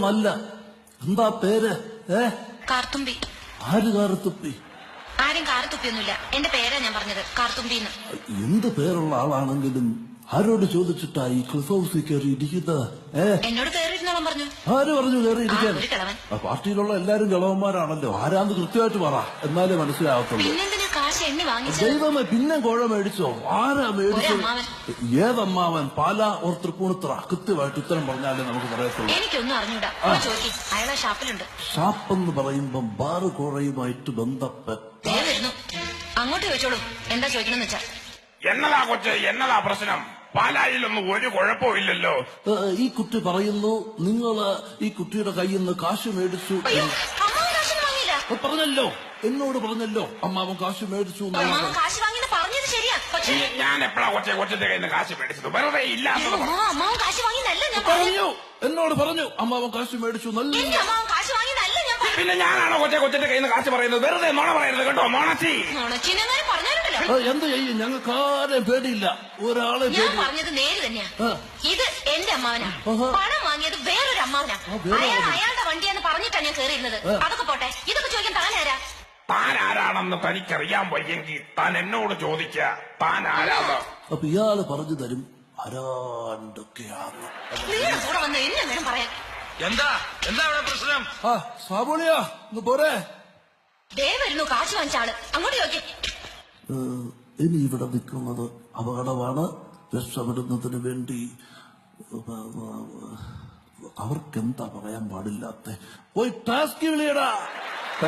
നല്ല എന്താ പേര്? കാർത്തുമ്പി. ആര് കാർത്തുപ്പി? ആരും കാർത്തുപ്പിയൊന്നുമില്ല, എന്റെ പേരാ ഞാൻ പറഞ്ഞത്, കാർത്തുമ്പിന്ന്. എന്ത് പേരുള്ള ആളാണെങ്കിലും ആരോട് ചോദിച്ചിട്ടാ ഈ ക്ലിഫ് ഹൗസിൽ കയറി ഇരിക്കുന്നത്? എന്നോട് കയറിയിരുന്നോളം പറഞ്ഞു. ആര് പറഞ്ഞു കയറി ഇരിക്കാൻ? ഒരു കിളവൻ. പാർട്ടിയിലുള്ള എല്ലാരും കിളവന്മാരാണല്ലോ. ആരാന്ന് കൃത്യമായിട്ട് പറ, എന്നാലേ മനസ്സിലാകത്തുള്ളൂ. പിന്നെന്തിനാ കാശ് എണ്ണി വാങ്ങിച്ചത്? ദൈവമേ, പിന്നെ കുഴ മേടിച്ചോ? ആരാ മേടിച്ചോ? ഏതമ്മാവൻ? പാല ഓർ തൃപ്പൂണിത്തറ? കൃത്യമായിട്ട് ഉത്തരം പറഞ്ഞാലേ നമുക്ക് പറയത്തുള്ളൂ. എനിക്കൊന്നും അറിഞ്ഞൂടാ, ചോദിക്കും. അയാളെ ഷാപ്പിലുണ്ട്. ഷാപ്പെന്ന് പറയുമ്പം ബാറ് കോഴയുമായിട്ട് ബന്ധപ്പെട്ട് അങ്ങോട്ട് ചോദിച്ചോളൂ, എന്താ ചോദിക്കണമെന്ന് വെച്ചാ. എന്നതാ കൊച്ചെ, എന്നതാ പ്രശ്നം? പാലായിലൊന്നും ഒരു കുഴപ്പമില്ലല്ലോ. ഈ കുട്ടി പറയുന്നു നിങ്ങള് ഈ കുട്ടിയുടെ കയ്യിൽ നിന്ന് കാശ് മേടിച്ചു. പറഞ്ഞല്ലോ, എന്നോട് പറഞ്ഞല്ലോ അമ്മാവൻ കാശ് മേടിച്ചു. കാശ് വാങ്ങിന്ന് പറഞ്ഞത് ശരിയാ. ഞാൻ എപ്പോഴാ കൊച്ചിന്റെ കയ്യിൽ നിന്ന് കാശ് മേടിച്ചത്? വെറുതെ ഇല്ലാത്തത് അമ്മാവൻ കാശ് വാങ്ങിന്നല്ല ഞാൻ പറഞ്ഞു. എന്നോട് പറഞ്ഞു അമ്മാവൻ കാശ് മേടിച്ചു. നല്ല കാശ് വാങ്ങിന്നല്ല ഞാൻ. പിന്നെ ഞാനാണോ കൊച്ചിന്റെ കയ്യിൽ നിന്ന് കാശ് പറയുന്നത്? വെറുതെ മോണ പറയരുത് കേട്ടോ, മോണച്ചി. എന്ത് ചെയ്യും? ഞങ്ങൾക്ക് ആരെയും പേടിയില്ല, ഒരാളെ. ഞാൻ പറഞ്ഞത് നേര് തന്നെയാ. ഇത് എന്റെ അമ്മാവനാ. പണം വാങ്ങിയത് വേറൊരു അമ്മാവനാ. അയാളുടെ വണ്ടിയാന്ന് പറഞ്ഞിട്ടാ ഞാൻ കയറിയിരുന്നത്. അതൊക്കെ പോട്ടെ, ഇതൊക്കെ ചോദിക്കാൻ താനാരാ? താൻ ആരാണെന്ന് തനിക്കറിയാൻ വയ്യെങ്കിൽ താൻ എന്നോട് ചോദിക്ക, താൻ ആരാണ്? അപ്പൊ ഇയാള് പറഞ്ഞു തരും ആരാണ്ടൊക്കെയാണ്. കൂടെ വന്ന് എന്നെ വേണം പറയാൻ. എന്താ ഇവിടെ പ്രശ്നം? സാബോളിയാ ഒന്ന് പോരെ. ദേ വരുന്നു കാശ് വാങ്ങിച്ച ആള്, അങ്ങോട്ട് ചോദിക്കേ. ഇനി ഇവിടെ നിൽക്കുന്നത് അപകടമാണ്. രക്ഷപ്പെടുന്നതിന് വേണ്ടി അവർക്കെന്താ പറയാൻ പാടില്ലാത്ത? പോയി ടാസ്ക് വിളിയടാ.